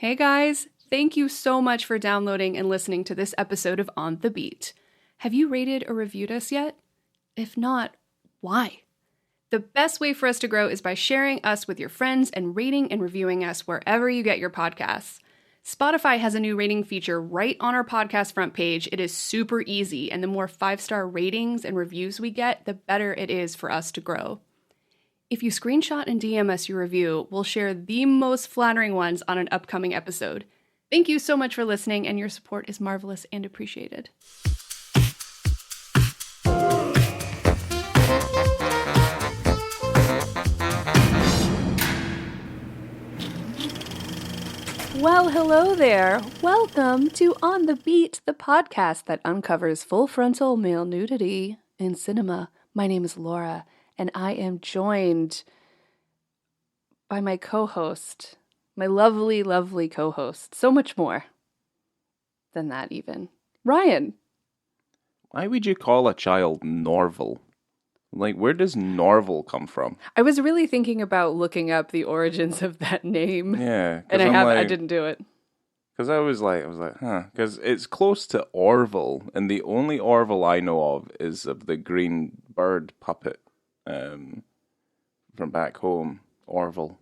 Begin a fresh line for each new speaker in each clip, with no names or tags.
Hey guys, thank you so much for downloading and listening to this episode of On the Beat. Have you rated or reviewed us yet? If not, why? The best way for us to grow is by sharing us with your friends and rating and reviewing us wherever you get your podcasts. Spotify has a new rating feature right on our podcast front page. It is super easy, and the more 5-star ratings and reviews we get, the better it is for us to grow. If you screenshot and DM us your review, we'll share the most flattering ones on an upcoming episode. Thank you so much for listening, and your support is marvelous and appreciated. Well, hello there. Welcome to On the Beat, the podcast that uncovers full frontal male nudity in cinema. My name is Laura, and I am joined by my co-host, my lovely, lovely co-host. So much more than that even. Ryan.
Why would you call a child Norval? Like, where does Norval come from?
I was really thinking about looking up the origins of that name.
Yeah.
And I didn't do it.
Because I was like, huh. Because it's close to Orville, and the only Orville I know of is of the green bird puppet from back home, Orville.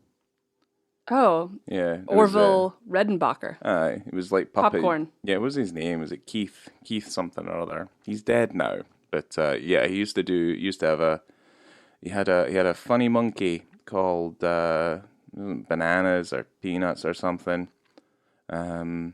Oh.
Yeah.
Orville Redenbacher.
Aye. It was like puppet.
Popcorn.
Yeah, what was his name? Was it Keith? Keith something or other. He's dead now. But yeah, he had a funny monkey called Bananas or Peanuts or something. And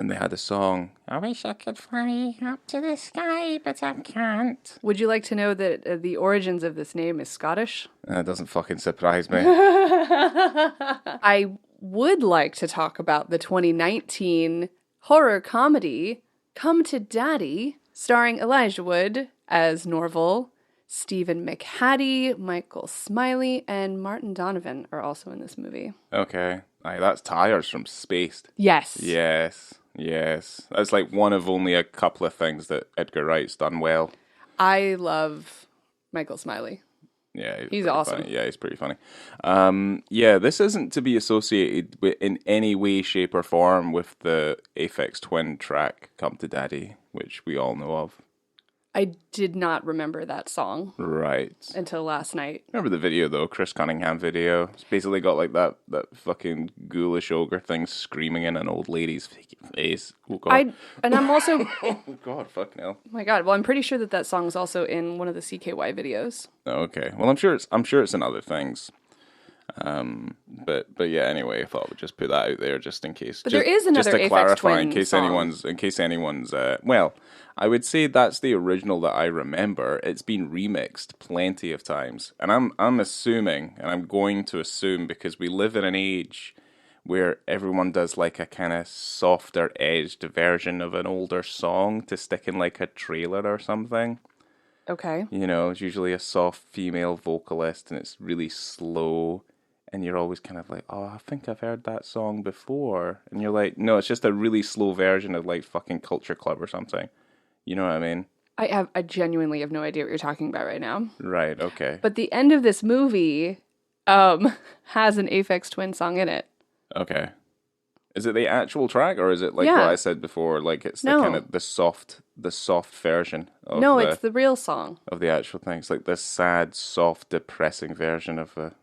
they had a song, I wish I could fly up to the sky, but I can't.
Would you like to know that the origins of this name is Scottish?
That doesn't fucking surprise me.
I would like to talk about the 2019 horror comedy Come to Daddy, starring Elijah Wood as Norval. Stephen McHattie, Michael Smiley, and Martin Donovan are also in this movie.
Okay. Aye, that's Tires from Spaced.
Yes.
Yes. That's like one of only a couple of things that Edgar Wright's done well.
I love Michael Smiley.
Yeah,
he's awesome.
Funny. Yeah, he's pretty funny. Yeah, this isn't to be associated with, in any way, shape, or form with the Aphex Twin track "Come to Daddy," which we all know of.
I did not remember that song.
Right.
Until last night.
Remember the video, though? Chris Cunningham video. It's basically got like that fucking ghoulish ogre thing screaming in an old lady's face. Oh, God.
I'm also...
oh, God, fucking hell.
Oh, my God. Well, I'm pretty sure that song's also in one of the CKY videos.
Okay. Well, I'm sure it's in other things. But yeah, anyway, I thought we'd just put that out there just in case.
But there is another Aphex Twin
in case
song.
anyone's well, I would say that's the original that I remember. It's been remixed plenty of times. And I'm assuming, and I'm going to assume, because we live in an age where everyone does like a kind of softer edged version of an older song to stick in like a trailer or something.
Okay.
You know, it's usually a soft female vocalist and it's really slow. And you're always kind of like, oh, I think I've heard that song before. And you're like, no, it's just a really slow version of like fucking Culture Club or something. You know what I mean?
I genuinely have no idea what you're talking about right now.
Right, okay.
But the end of this movie has an Aphex Twin song in it.
Okay. Is it the actual track, or is it like what I said before? Like it's the kind of the soft version of
it's the real song.
Of the actual thing. It's like this sad, soft, depressing version of the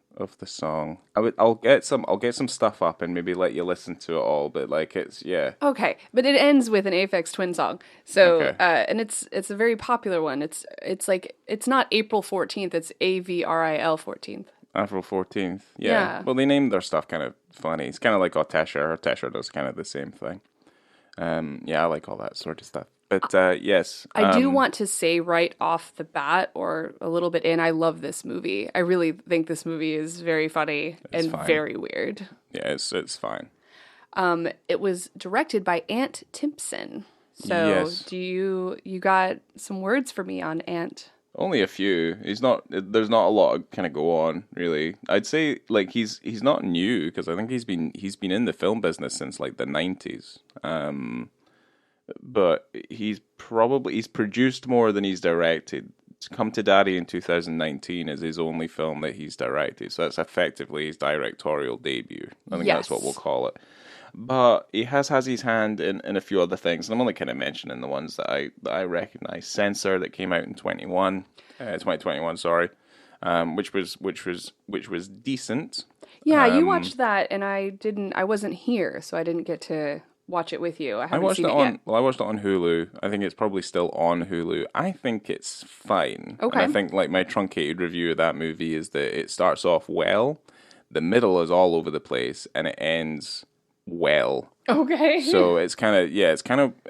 song. I'll get some stuff up and maybe let you listen to it all, but like it's
Okay, but it ends with an Aphex Twin song. So and it's a very popular one. It's like it's not April 14th, it's AVRIL 14th.
April 14th. Yeah. Well, they named their stuff kind of funny. It's kind of like Otesha. Otesha does kind of the same thing. Yeah, I like all that sort of stuff. But yes.
I do want to say right off the bat, or a little bit in, I love this movie. I really think this movie is very funny and very weird.
Yeah, it's fine.
It was directed by Ant Timpson. So do you got some words for me on Ant?
Only a few. There's not a lot to kind of go on, really. I'd say like he's not new, because I think he's been in the film business since like the 90s. But he's produced more than he's directed, Come to Daddy in 2019 is his only film that he's directed. So that's effectively his directorial debut. I think that's what we'll
Yes.
call it. But he has his hand in a few other things, and I'm only kind of mentioning the ones that I recognize. Censor that came out in 2021, sorry, which was decent.
Yeah, you watched that, and I wasn't here, so I didn't get to watch it with you. I
I
haven't
watched
seen
it
it yet.
I watched it on Hulu. I think it's probably still on Hulu. I think it's fine. And I
Okay.
think like my truncated review of that movie is that it starts off well, the middle is all over the place, and it ends well.
Okay.
So it's kind of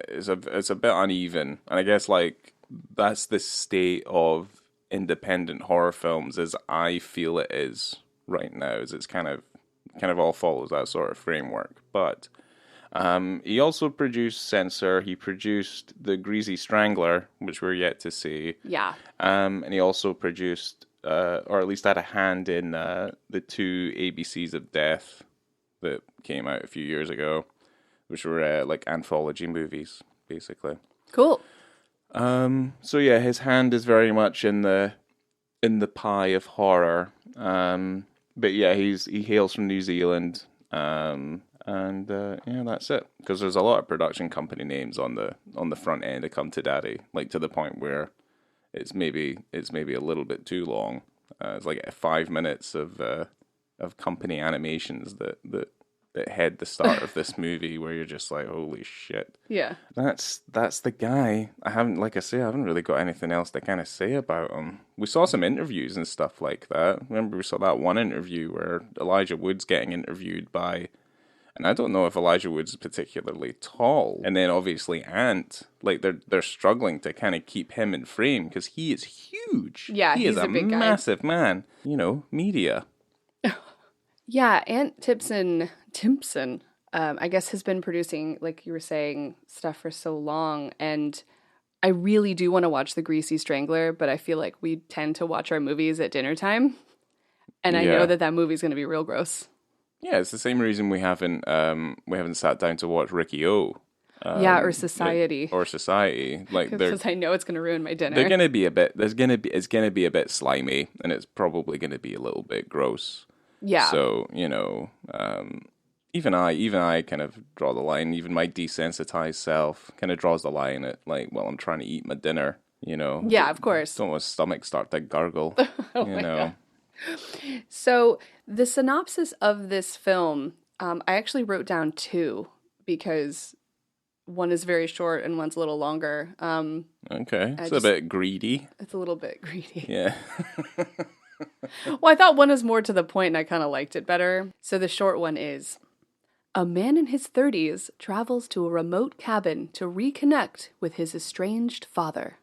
it's a bit uneven, and I guess like that's the state of independent horror films as I feel it is right now. Is it's kind of all follows that sort of framework, but. He also produced Censor. He produced The Greasy Strangler, which we're yet to see.
Yeah.
And he also produced, or at least had a hand in, the two ABCs of Death that came out a few years ago, which were like anthology movies, basically.
Cool.
So yeah, his hand is very much in the pie of horror. But yeah, he hails from New Zealand. And yeah, that's it. Because there's a lot of production company names on the front end of Come to Daddy, like to the point where it's maybe a little bit too long. It's like 5 minutes of company animations that head the start of this movie, where you're just like, holy shit.
Yeah.
That's the guy. I haven't really got anything else to kind of say about him. We saw some interviews and stuff like that. Remember, we saw that one interview where Elijah Wood's getting interviewed by. And I don't know if Elijah Wood's particularly tall. And then obviously Ant, like they're struggling to kind of keep him in frame because he is huge.
Yeah,
he is
he's a big guy.
massive man. Media.
Yeah, Aunt Timpson, I guess has been producing, like you were saying, stuff for so long, and I really do want to watch The Greasy Strangler, but I feel like we tend to watch our movies at dinner time, and I know
Yeah.
that movie's going to be real gross.
Yeah, it's the same reason we haven't sat down to watch Ricky O.
Yeah, or Society,
Or Society. Like
because I know it's going to ruin my dinner.
they're gonna be a bit. It's gonna be a bit slimy, and it's probably gonna be a little bit gross.
Yeah.
So even I kind of draw the line. Even my desensitized self kind of draws the line at like, well, I'm trying to eat my dinner.
Yeah, of course.
Don't want my stomach start to gurgle.
Oh my God. So the synopsis of this film, I actually wrote down two because one is very short and one's a little longer.
Okay, it's a bit greedy.
It's a little bit greedy.
Yeah.
Well, I thought one was more to the point and I kind of liked it better. So the short one is, a man in his 30s travels to a remote cabin to reconnect with his estranged father.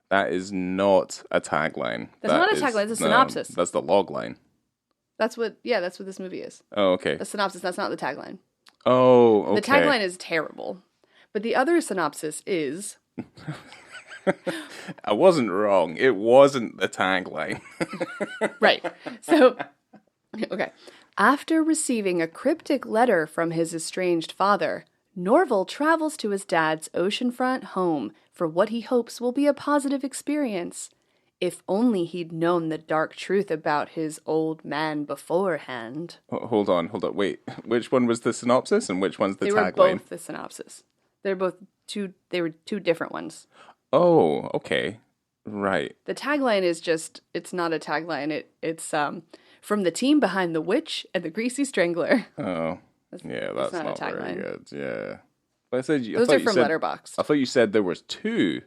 That is not a tagline.
That's not a tagline, it's a synopsis.
That's the log line.
That's what this movie is.
Oh, okay.
The synopsis, that's not the tagline.
Oh, okay.
The tagline is terrible. But the other synopsis is...
I wasn't wrong. It wasn't the tagline.
Right. So, okay. After receiving a cryptic letter from his estranged father, Norval travels to his dad's oceanfront home for what he hopes will be a positive experience. If only he'd known the dark truth about his old man beforehand.
Hold on. Wait, which one was the synopsis and which one's the
They
tagline?
were both the synopsis. They were two different ones.
Oh, okay. Right.
The tagline is just, it's not a tagline. It's from the team behind The Witch and The Greasy Strangler.
Oh. That's not
a
very
tagline.
good. Yeah. But I said
Those are from Letterboxd.
I thought you said there was two.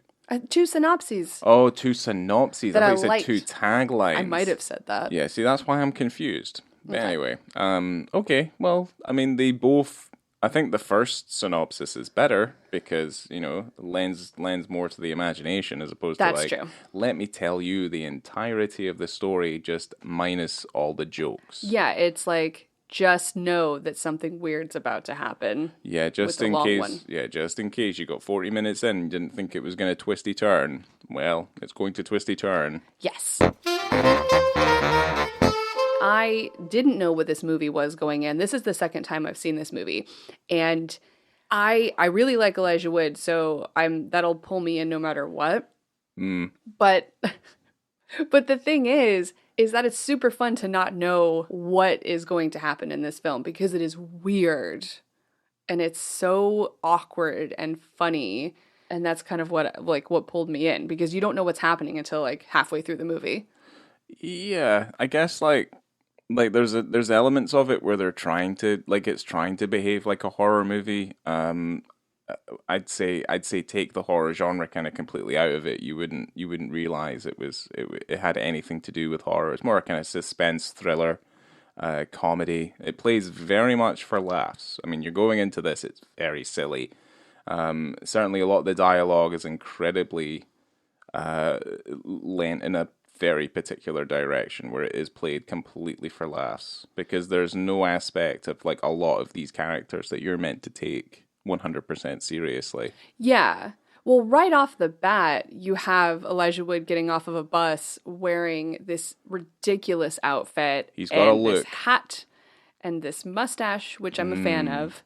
Two synopses.
Oh, two synopses.
That
I
I
thought you
liked.
said two taglines.
I might have said that.
Yeah, see, that's why I'm confused. But
Okay.
anyway, okay. Well, I mean, they both. I think the first synopsis is better because lends more to the imagination as opposed
That's
to like,
true.
let me tell you the entirety of the story, just minus all the jokes.
Yeah, it's like, just know that something weird's about to happen.
Yeah, just
with the
in
long
case.
one.
Yeah, just in case you got 40 minutes in and didn't think it was going to twisty turn. Well, it's going to twisty turn.
Yes. I didn't know what this movie was going in. This is the second time I've seen this movie. And I really like Elijah Wood, so that'll pull me in no matter what. But But the thing is that it's super fun to not know what is going to happen in this film because it is weird and it's so awkward and funny. And that's kind of what pulled me in because you don't know what's happening until like halfway through the movie.
Yeah, I guess like there's elements of it where they're trying to like it's trying to behave like a horror movie. I'd say take the horror genre kind of completely out of it. You wouldn't realize it had anything to do with horror. It's more a kind of suspense thriller, comedy. It plays very much for laughs. I mean, you're going into this, it's very silly. Certainly, a lot of the dialogue is incredibly lent in a very particular direction where it is played completely for laughs because there's no aspect of like a lot of these characters that you're meant to take 100% seriously.
Yeah. Well, right off the bat, you have Elijah Wood getting off of a bus wearing this ridiculous outfit.
He's got a
and this
look.
hat and this mustache, which I'm a fan of.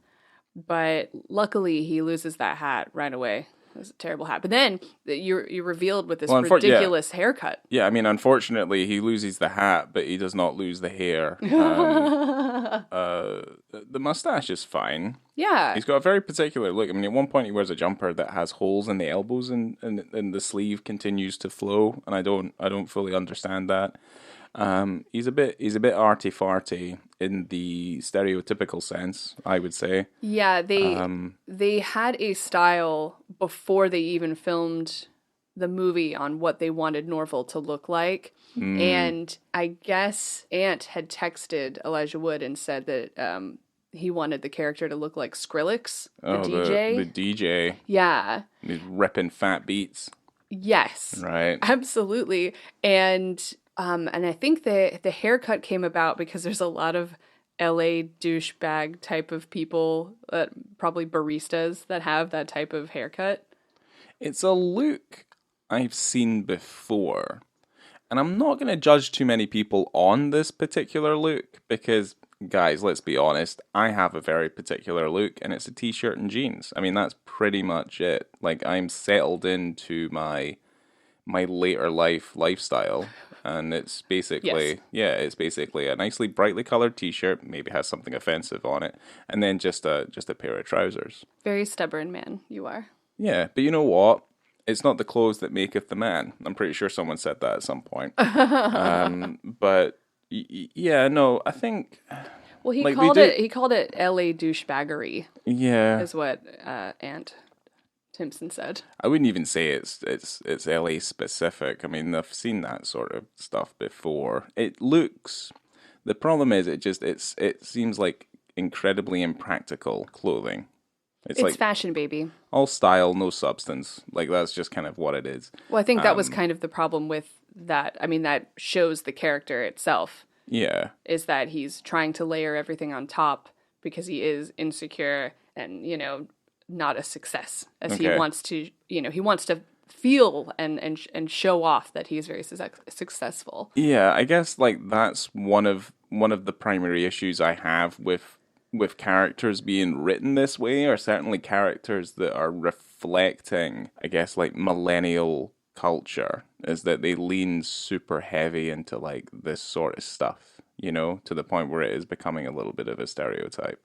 But luckily, he loses that hat right away. It was a terrible hat. But then you're revealed with this ridiculous haircut.
Yeah, I mean, unfortunately, he loses the hat, but he does not lose the hair. The mustache is fine.
Yeah.
He's got a very particular look. I mean, at one point he wears a jumper that has holes in the elbows and the sleeve continues to flow, and I don't fully understand that. He's a bit arty farty in the stereotypical sense, I would say.
Yeah, they had a style before they even filmed the movie on what they wanted Norval to look like. And I guess Ant had texted Elijah Wood and said that he wanted the character to look like Skrillex, the DJ.
The DJ.
Yeah.
He's ripping fat beats.
Yes.
Right.
Absolutely. And I think the haircut came about because there's a lot of LA douchebag type of people, probably baristas, that have that type of haircut.
It's a look I've seen before. And I'm not going to judge too many people on this particular look because, guys, let's be honest, I have a very particular look and it's a t-shirt and jeans. I mean, that's pretty much it. Like, I'm settled into my later lifestyle. And it's basically, it's basically a nicely brightly colored t-shirt, maybe has something offensive on it, and then just a pair of trousers.
Very stubborn man, you are.
Yeah, but you know what? It's not the clothes that maketh the man. I'm pretty sure someone said that at some point. But yeah, no, I think.
Well, he called it LA douchebaggery.
Yeah,
is what Ant Timpson said.
I wouldn't even say it's LA specific. I mean, I've seen that sort of stuff before. It looks. The problem is, it seems like incredibly impractical clothing.
It's like fashion, baby.
All style, no substance. Like, that's just kind of what it is.
Well, I think that was kind of the problem with that. I mean, that shows the character itself.
Yeah.
Is that he's trying to layer everything on top because he is insecure and, not a success as he wants to, he wants to feel and show off that he's very successful.
Yeah, I guess like that's one of the primary issues I have with characters being written this way, or certainly characters that are reflecting, I guess, like millennial culture, is that they lean super heavy into like this sort of stuff, to the point where it is becoming a little bit of a stereotype.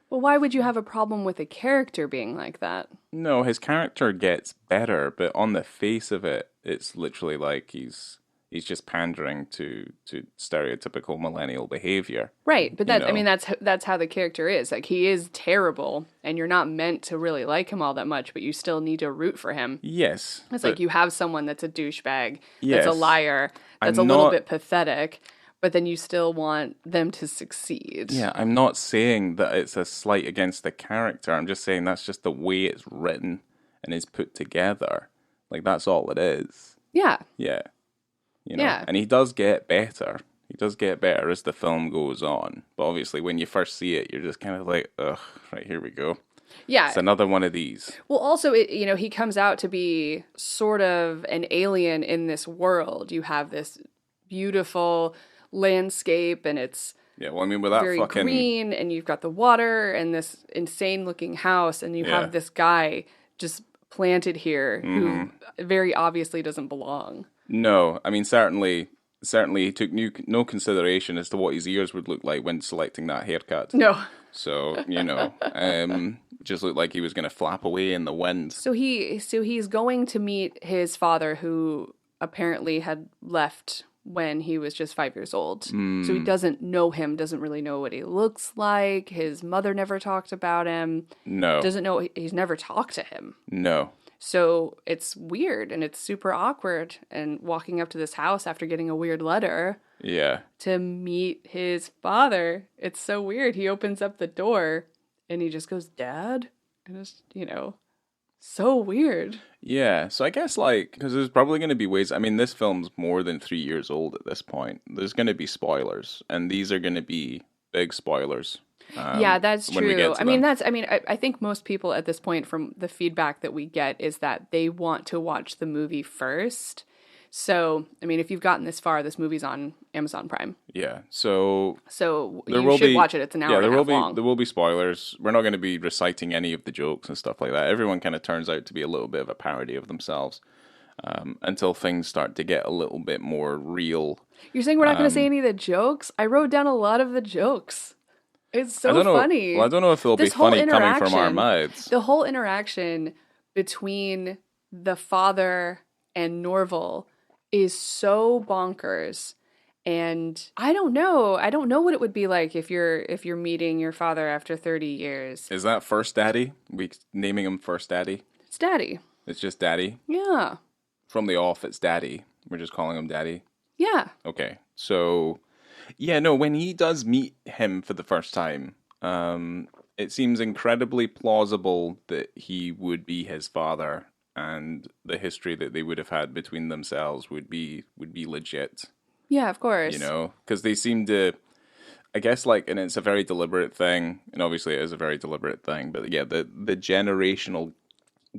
Well, why would you have a problem with a character being like that?
No, his character gets better, but on the face of it, it's literally like he's just pandering to stereotypical millennial behavior.
Right, but that's how the character is. Like, he is terrible, and you're not meant to really like him all that much, but you still need to root for him.
Yes.
It's like you have someone that's a douchebag, that's a liar, that's a little bit pathetic, but then you still want them to succeed.
Yeah, I'm not saying that it's a slight against the character. I'm just saying that's just the way it's written and is put together. Like, that's all it is.
Yeah.
Yeah. Yeah. And he does get better. He does get better as the film goes on. But obviously, when you first see it, you're just kind of like, ugh, right, here we go.
Yeah.
It's another one of these.
Well, also, he comes out to be sort of an alien in this world. You have this beautiful landscape, and it's
with that
very green, and you've got the water and this insane looking house, and you have this guy just planted here who very obviously doesn't belong.
No, I mean certainly he took no consideration as to what his ears would look like when selecting that haircut.
No.
So just looked like he was going to flap away in the wind.
So he's going to meet his father, who apparently had left when he was just 5 years old. So he doesn't know him, doesn't really know what he looks like. His mother never talked about him.
No,
Doesn't know, he's never talked to him.
no.
So it's weird and it's super awkward. And walking up to this house after getting a weird letter
Yeah.
to meet his father, it's so weird. He opens up the door and he just goes, "Dad?" And it's, so weird.
Yeah, so I guess because there's probably going to be ways. I mean, this film's more than 3 years old at this point. There's going to be spoilers, and these are going to be big spoilers.
Yeah, that's
when we
true.
get to them.
I think most people at this point, from the feedback that we get, is that they want to watch the movie first. So, I mean, if you've gotten this far, this movie's on Amazon Prime.
Yeah, so
You should watch it. It's an hour and a half long.
There will be spoilers. We're not going to be reciting any of the jokes and stuff like that. Everyone kind of turns out to be a little bit of a parody of themselves until things start to get a little bit more real.
You're saying we're not going to say any of the jokes? I wrote down a lot of the jokes. It's so funny.
Well, I don't know if it'll be funny coming from our mouths.
The whole interaction between the father and Norval is so bonkers. And I don't know what it would be like if you're meeting your father after 30 years.
Is that First Daddy? We naming him First Daddy?
It's Daddy.
It's just Daddy?
Yeah.
From the off, it's Daddy. We're just calling him Daddy?
Yeah.
Okay. So, yeah, no, when he does meet him for the first time, it seems incredibly plausible that he would be his father, and the history that they would have had between themselves would be legit.
Yeah, of course.
Because they seem to, I guess, and it's a very deliberate thing, and obviously it is a very deliberate thing, but yeah, the generational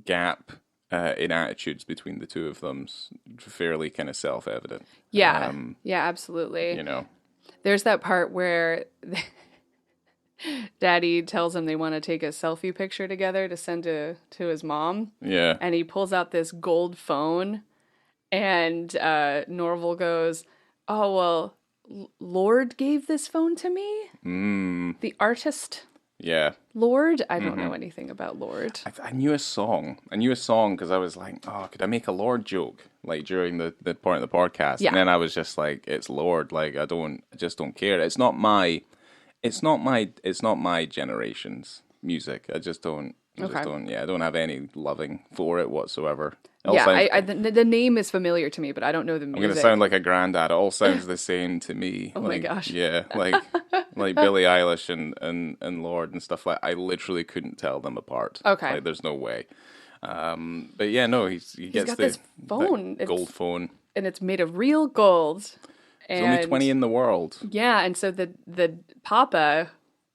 gap in attitudes between the two of them's fairly kind of self-evident.
Yeah, yeah, absolutely. There's that part where Daddy tells him they want to take a selfie picture together to send to his mom.
Yeah.
And he pulls out this gold phone, and Norval goes, "Oh, well, Lord gave this phone to me?" The artist.
Yeah.
Lord? I don't know anything about Lord.
I knew a song. Because I was like, oh, could I make a Lord joke? During the point of the podcast.
Yeah.
And then I was just like, it's Lord. I just don't care. It's not my generation's music. I don't have any loving for it whatsoever.
The name is familiar to me, but I don't know the music.
I'm going to sound like a granddad. It all sounds the same to me.
Oh my gosh.
Yeah, like Billie Eilish and Lord and stuff I literally couldn't tell them apart.
Okay.
There's no way. But yeah, no, he gets
got this phone.
Gold phone.
And it's made of real gold.
There's only 20 in the world.
Yeah, and so the papa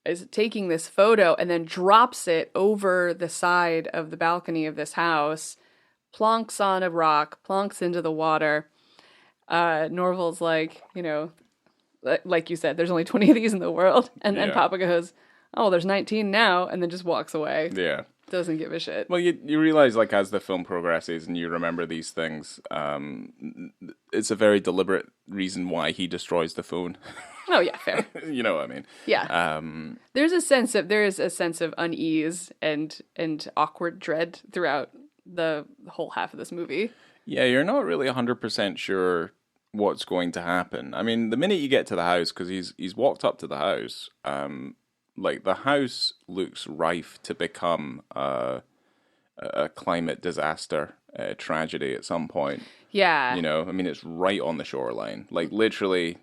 is taking this photo and then drops it over the side of the balcony of this house, plonks on a rock, plonks into the water. Norval's like, like you said, there's only 20 of these in the world. And then Papa goes, "Oh, there's 19 now," and then just walks away.
Yeah.
Doesn't give a shit.
Well, you realize, as the film progresses and you remember these things, it's a very deliberate reason why he destroys the phone.
Oh, yeah, fair.
You know what I mean?
Yeah. There is a sense of unease and awkward dread throughout the whole half of this movie.
Yeah, you're not really 100% sure what's going to happen. I mean, the minute you get to the house, because he's walked up to the house, the house looks rife to become a climate disaster, a tragedy at some point.
Yeah.
I mean, it's right on the shoreline. Literally,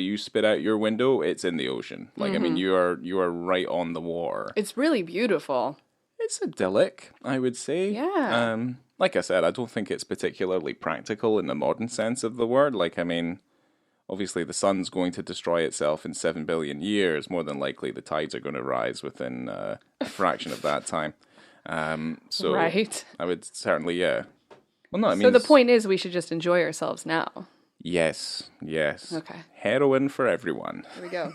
you spit out your window, it's in the ocean. I mean, you are right on the water.
It's really beautiful.
It's idyllic, I would say.
Yeah.
Like I said, I don't think it's particularly practical in the modern sense of the word. I mean, obviously the sun's going to destroy itself in 7 billion years. More than likely, the tides are going to rise within a fraction of that time. So
right.
I would certainly, yeah. Well, no, I mean.
So the point is, we should just enjoy ourselves now.
Yes.
Okay.
Heroin for everyone.
There we go.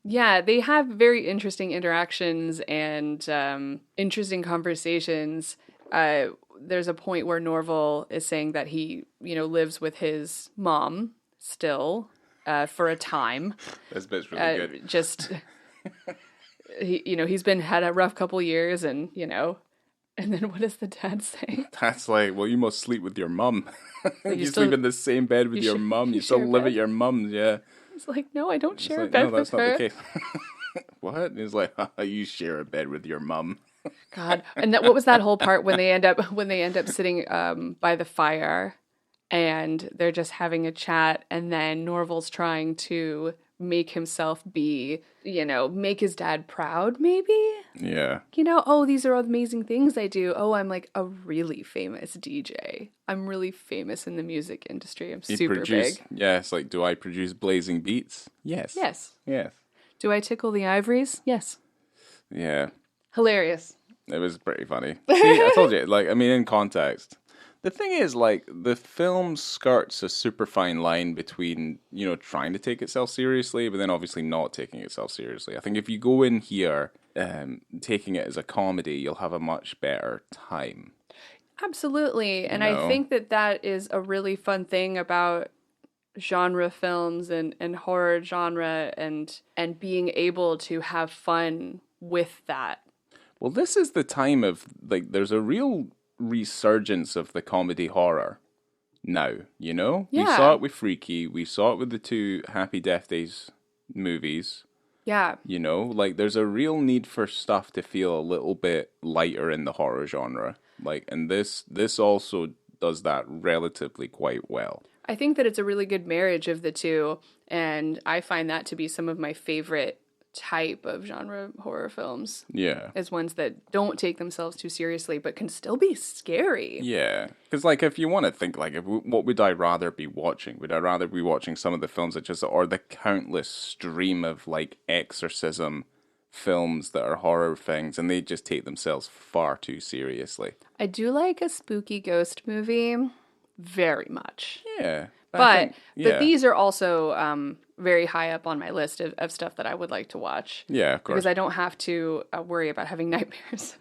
Yeah, they have very interesting interactions and interesting conversations. there's a point where Norval is saying that he, lives with his mom still for a time.
This bit's really good.
Just, he's had a rough couple years and, and then what does the dad say?
That's like, well, you must sleep with your mum.
Like
you sleep in the same bed with your mum. You still live at your mum's, yeah.
He's like, no, I don't share a
like,
bed
no,
with her.
that's not the case. What? And he's like, you share a bed with your mum.
God, and what was that whole part when they end up sitting by the fire, and they're just having a chat, and then Norval's trying to make himself be, make his dad proud, maybe.
Yeah.
Oh, these are all the amazing things I do. Oh, I'm like a really famous DJ. I'm really famous in the music industry. I'm super big.
Yeah, it's like, do I produce blazing beats? Yes.
Yes.
Yes.
Do I tickle the ivories? Yes.
Yeah.
Hilarious.
It was pretty funny. See, I told you, in context. The thing is, the film skirts a super fine line between, trying to take itself seriously, but then obviously not taking itself seriously. I think if you go in here taking it as a comedy, you'll have a much better time.
Absolutely. And I think that is a really fun thing about genre films and horror genre and being able to have fun with that.
Well, this is the time of, there's a real resurgence of the comedy horror now,
Yeah.
We saw it with Freaky, we saw it with the two Happy Death Days movies.
Yeah.
There's a real need for stuff to feel a little bit lighter in the horror genre. And this also does that relatively quite well.
I think that it's a really good marriage of the two, and I find that to be some of my favorite type of genre horror films.
Yeah.
As ones that don't take themselves too seriously, but can still be scary.
Yeah. Because, if you want to think, what would I rather be watching? Would I rather be watching some of the films that or the countless stream of, exorcism films that are horror things, and they just take themselves far too seriously?
I do like a spooky ghost movie very much.
Yeah.
But these are also very high up on my list of stuff that I would like to watch.
Yeah, of course.
Because I don't have to worry about having nightmares.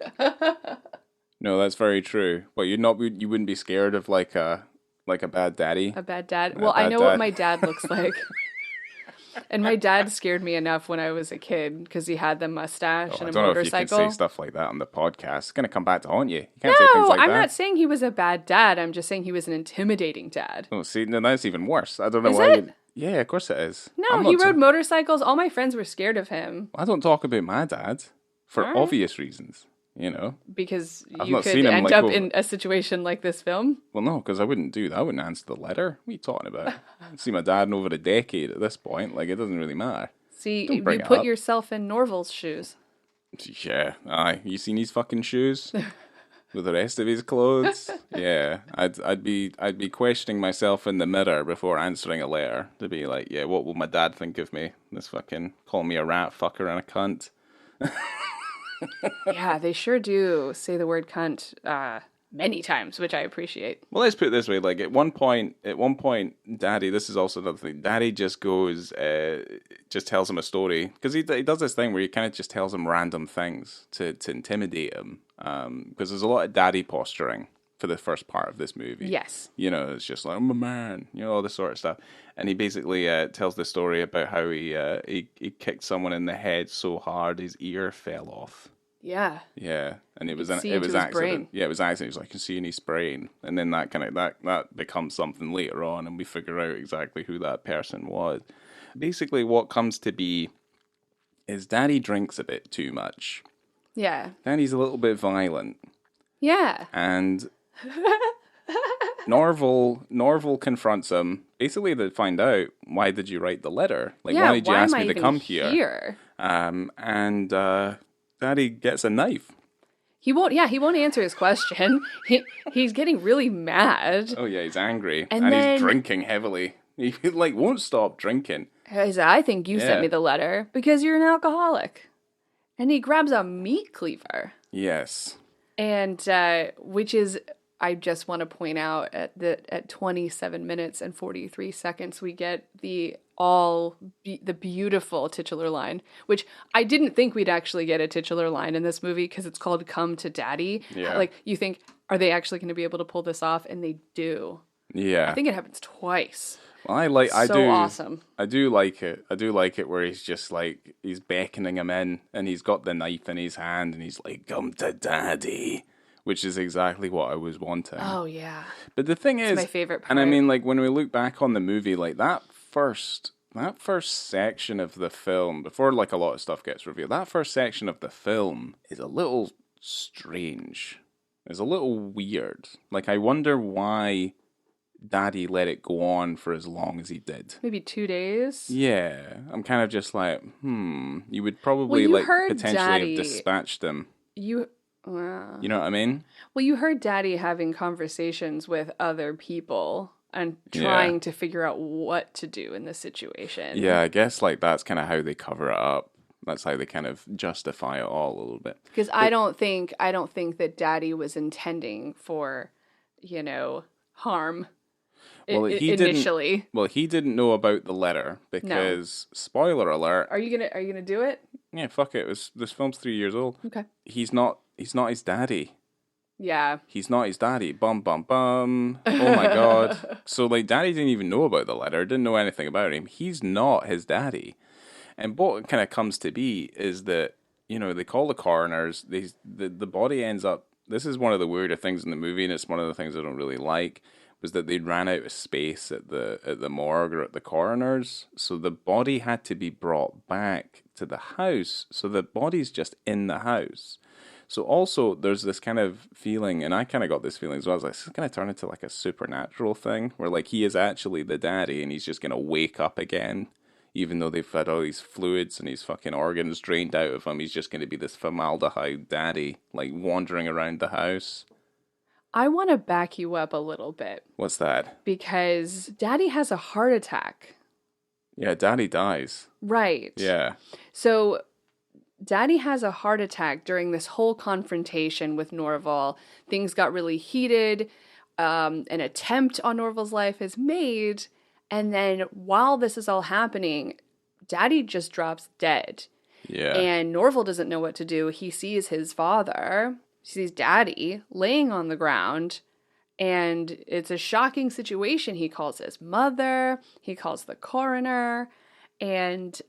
No, that's very true. But you wouldn't be scared of a bad daddy?
A bad dad? Well, I know what my dad looks like. And my dad scared me enough when I was a kid because he had the mustache and a motorcycle.
I don't know if you can say stuff like that on the podcast. It's going to come back to haunt you. You can't say things like that.
I'm not saying he was a bad dad. I'm just saying he was an intimidating dad.
Oh, see, no, that's even worse. I don't know
is
why.
It?
Yeah, of course it is.
No, he rode motorcycles. All my friends were scared of him.
I don't talk about my dad for obvious reasons.
Because
I've
you
not
could
seen him,
end up in a situation like this film.
Well, no, because I wouldn't do that. I wouldn't answer the letter. What are you talking about? I've seen my dad in over a decade at this point. It doesn't really matter.
See, you put yourself in Norval's shoes.
Yeah, aye. You seen his fucking shoes with the rest of his clothes? Yeah, I'd be questioning myself in the mirror before answering a letter to be like, yeah, what will my dad think of me? This fucking call me a rat fucker and a cunt.
Yeah, they sure do say the word cunt many times, which I appreciate.
Well, let's put it this way: at one point, Daddy. This is also another thing. Daddy just goes, just tells him a story because he does this thing where he kind of just tells him random things to intimidate him. Because there's a lot of daddy posturing for the first part of this movie.
Yes.
It's just like, I'm a man, all this sort of stuff. And he basically tells the story about how he kicked someone in the head so hard his ear fell off.
Yeah.
Yeah, and it was
accident.
Brain. Yeah, it was accident. He was like, I can see in his brain, and then that becomes something later on, and we figure out exactly who that person was. Basically, what comes to be is Daddy drinks a bit too much.
Yeah.
Daddy's a little bit violent.
Yeah.
And Norval confronts him. Basically, to find out, why did you write the letter? Why did you ask me to come here? And Daddy gets a knife.
He won't answer his question. He's getting really mad.
Oh yeah, he's angry. And he's drinking heavily. He won't stop drinking.
He said, I think you sent me the letter because you're an alcoholic. And he grabs a meat cleaver.
Yes.
And which is, I just want to point out at 27 minutes and 43 seconds, we get the all the beautiful titular line, which I didn't think we'd actually get a titular line in this movie because it's called Come to Daddy.
Yeah.
Like, you think, are they actually going to be able to pull this off? And they do.
Yeah.
I think it happens twice.
Well, I
So
do.
awesome.
I do like it. I do like it where he's just like, he's beckoning him in and he's got the knife in his hand and he's like, come to daddy, which is exactly what I was wanting.
Oh, yeah.
But the thing is,
my favorite part.
And I mean, like, when we look back on the movie, like, that first section of the film, before, like, a lot of stuff gets revealed, that first section of the film is a little strange. It's a little weird. Like, I wonder why Daddy let it go on for as long as he did.
Maybe 2 days?
Yeah. I'm kind of just like, you would probably,
Well, you
like,
heard
potentially
Daddy.
have dispatched him.
You
know what I mean?
Well, you heard Daddy having conversations with other people and trying to figure out what to do in this situation.
Yeah, I guess, like, that's kind of how they cover it up. That's how they kind of justify it all a little bit.
Because I don't think that Daddy was intending for, harm.
Well,
Initially.
He didn't know about the letter because, spoiler alert.
Are you gonna do it?
Yeah, fuck it. This film's 3 years old.
Okay.
He's not his daddy.
Yeah.
He's not his daddy. Bum bum bum. Oh my god. So, like, Daddy didn't even know about the letter. Didn't know anything about him. He's not his daddy. And what kind of comes to be is that, they call the coroners. The body ends up. This is one of the weirder things in the movie, and it's one of the things I don't really like. Was that they ran out of space at the morgue or at the coroners, so the body had to be brought back to the house. So the body's just in the house. So also there's this kind of feeling, and I kind of got this feeling as well. I was like, this is going to turn into like a supernatural thing, where like he is actually the daddy, and he's just going to wake up again, even though they've had all these fluids and his fucking organs drained out of him. He's just going to be this formaldehyde daddy, like wandering around the house.
I want to back you up a little bit.
What's that?
Because Daddy has a heart attack.
Yeah, Daddy dies.
Right.
Yeah.
So Daddy has a heart attack during this whole confrontation with Norval. Things got really heated. An attempt on Norval's life is made. And then while this is all happening, Daddy just drops dead.
Yeah.
And Norval doesn't know what to do. He sees his father, sees Daddy laying on the ground, and it's a shocking situation. He calls his mother, he calls the coroner, and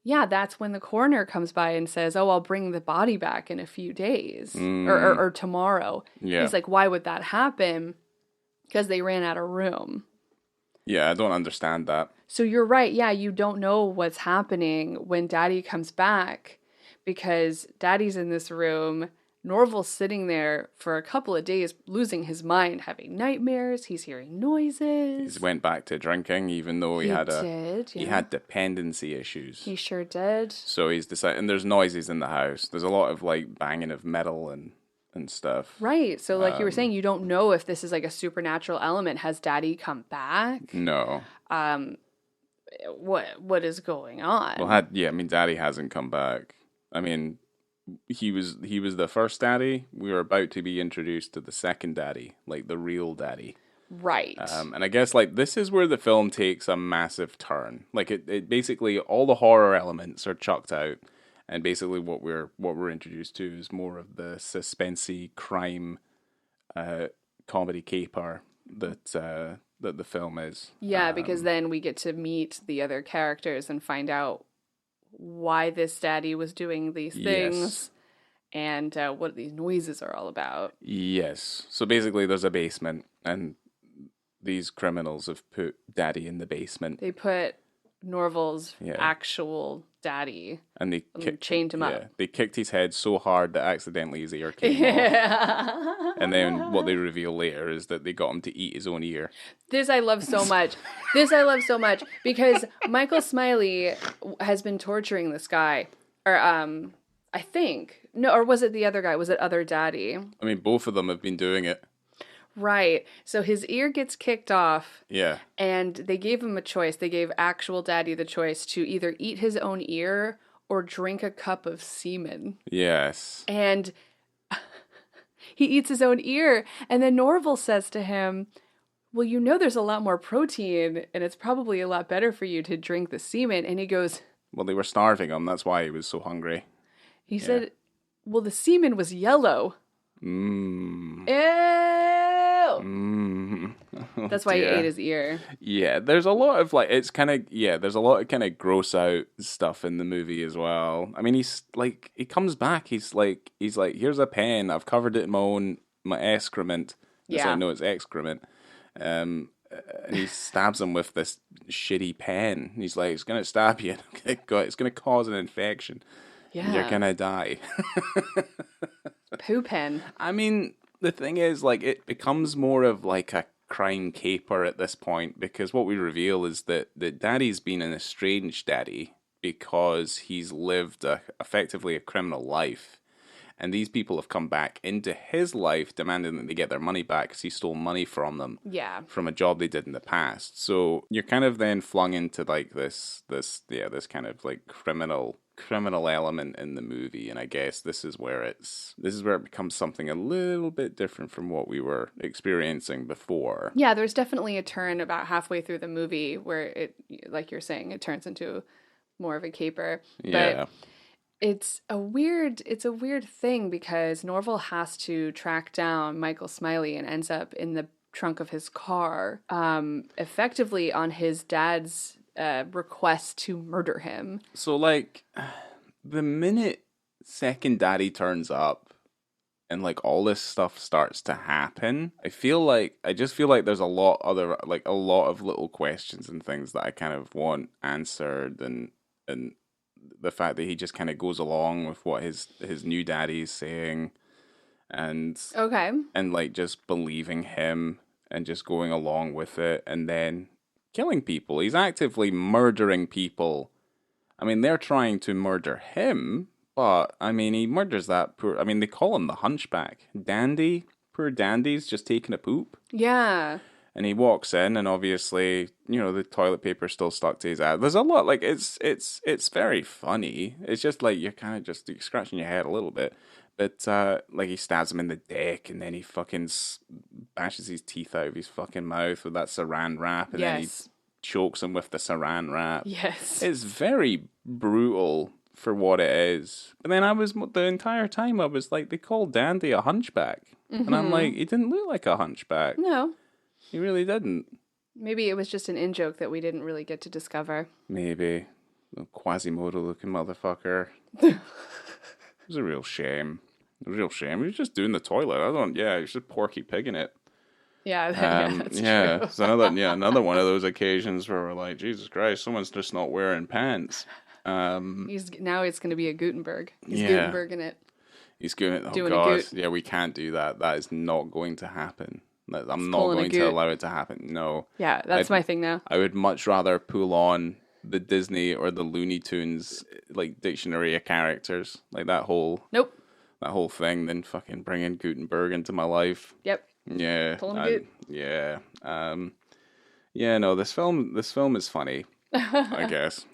that's when the coroner comes by and says, oh, I'll bring the body back in a few days, or tomorrow.
Yeah.
He's like, why would that happen? Because they ran out of room.
Yeah, I don't understand that.
So you're right. Yeah, you don't know what's happening when Daddy comes back, because Daddy's in this room. Norval's sitting there for a couple of days, losing his mind, having nightmares. He's hearing noises.
He went back to drinking, even though he
he
had dependency issues.
He sure did.
So he's decided, and there's noises in the house. There's a lot of like banging of metal and stuff.
Right. So like you were saying, you don't know if this is like a supernatural element. Has Daddy come back?
No.
What is going on?
Well, Daddy hasn't come back. I mean, he was the first Daddy. We were about to be introduced to the second Daddy, like the real Daddy.
Right.
And I guess like this is where the film takes a massive turn. Like it basically all the horror elements are chucked out, and basically what we're introduced to is more of the suspensey crime, comedy caper that the film is.
Yeah, because then we get to meet the other characters and find out why this Daddy was doing these things. Yes. And what these noises are all about.
Yes. So basically there's a basement, and these criminals have put Daddy in the basement.
They put Norval's actual daddy
and they
chained him up.
They kicked his head so hard that accidentally his ear came off. And then what they reveal later is that they got him to eat his own ear.
This I love so much. Because Michael Smiley has been torturing this guy. Or I think. No, or was it the other guy? Was it other Daddy?
I mean, both of them have been doing it.
Right. So his ear gets kicked off.
Yeah.
And they gave him a choice. They gave actual Daddy the choice to either eat his own ear or drink a cup of semen.
Yes.
And he eats his own ear. And then Norval says to him, well, you know there's a lot more protein, and it's probably a lot better for you to drink the semen. And he goes,
Well, they were starving him. That's why he was so hungry.
he said, well, the semen was yellow.
Mmm.
Ew!
Mmm.
That's why he ate his ear.
Yeah, there's a lot of like, it's kind of, yeah, there's a lot of kind of gross out stuff in the movie as well. I mean, he's like, he comes back, he's like, here's a pen, I've covered it in my excrement. It's
Yeah.
like, no, it's excrement. And he stabs him with this shitty pen. He's like, it's gonna stab you. It's gonna cause an infection.
Yeah.
You're gonna die.
Poo pen.
I mean, the thing is, like, it becomes more of like a crime caper at this point because what we reveal is that Daddy's been an estranged daddy because he's lived effectively a criminal life. And these people have come back into his life demanding that they get their money back because he stole money from them.
Yeah.
From a job they did in the past. So you're kind of then flung into like this kind of like criminal element in the movie, and I guess this is where it becomes something a little bit different from what we were experiencing before.
Yeah, there's definitely a turn about halfway through the movie where it, like you're saying, it turns into more of a caper.
Yeah.
But it's a weird thing because Norval has to track down Michael Smiley and ends up in the trunk of his car, effectively on his dad's request to murder him.
So, like, the minute second daddy turns up and, like, all this stuff starts to happen, I just feel like there's a lot of little questions and things that I kind of want answered, and the fact that he just kind of goes along with what his new daddy's saying, and like, just believing him and just going along with it, and then killing people. He's actively murdering people. I mean, they're trying to murder him, but, I mean, he murders that poor... I mean, they call him the hunchback. Dandy? Poor Dandy's just taking a poop.
Yeah.
And he walks in, and obviously, the toilet paper's still stuck to his ass. There's a lot, like, it's very funny. It's just, like, you're kind of just scratching your head a little bit. But, like, he stabs him in the dick, and then he fucking bashes his teeth out of his fucking mouth with that saran wrap, and then he chokes him with the saran wrap.
Yes.
It's very brutal for what it is. But then the entire time I was like, they called Dandy a hunchback. Mm-hmm. And I'm like, he didn't look like a hunchback.
No. He
really didn't.
Maybe it was just an in-joke that we didn't really get to discover.
Maybe. A Quasimodo-looking motherfucker. It was a real shame. He was just doing the toilet. He was just Porky Pigging it.
Yeah, that's true.
So another one of those occasions where we're like, Jesus Christ, someone's just not wearing pants.
Now it's going to be a Gutenberg. He's Gutenberging it.
He's doing God. Yeah, we can't do that. That is not going to happen. I'm not going to allow it to happen. No.
Yeah, that's my thing now.
I would much rather pull on the Disney or the Looney Tunes like dictionary of characters, like that whole thing, than fucking bringing Gutenberg into my life.
Yep.
Yeah.
Yeah.
No, this film is funny, I guess.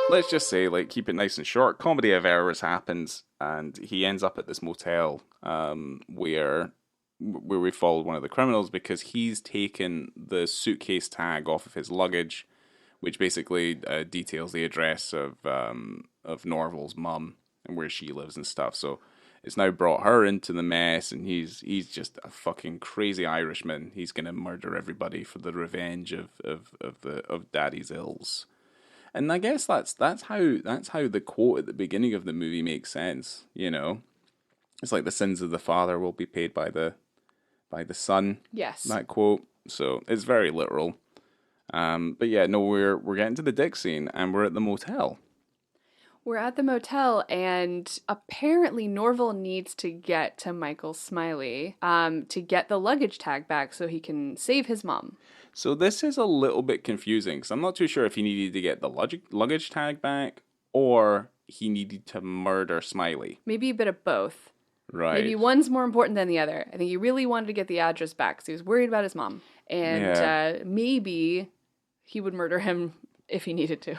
Let's just say, like, keep it nice and short. Comedy of errors happens, and he ends up at this motel where we followed one of the criminals because he's taken the suitcase tag off of his luggage, which basically details the address of Norval's mum and where she lives and stuff. So it's now brought her into the mess, and he's just a fucking crazy Irishman. He's gonna murder everybody for the revenge of Daddy's ills. And I guess that's how the quote at the beginning of the movie makes sense. It's like the sins of the father will be paid by the son.
Yes,
that quote. So it's very literal. But yeah, no, we're getting to the dick scene, and we're at the motel.
We're at the motel, and apparently Norval needs to get to Michael Smiley to get the luggage tag back so he can save his mom.
So this is a little bit confusing, because I'm not too sure if he needed to get the luggage tag back or he needed to murder Smiley.
Maybe a bit of both.
Right.
Maybe one's more important than the other. I think he really wanted to get the address back because he was worried about his mom. And maybe he would murder him if he needed to.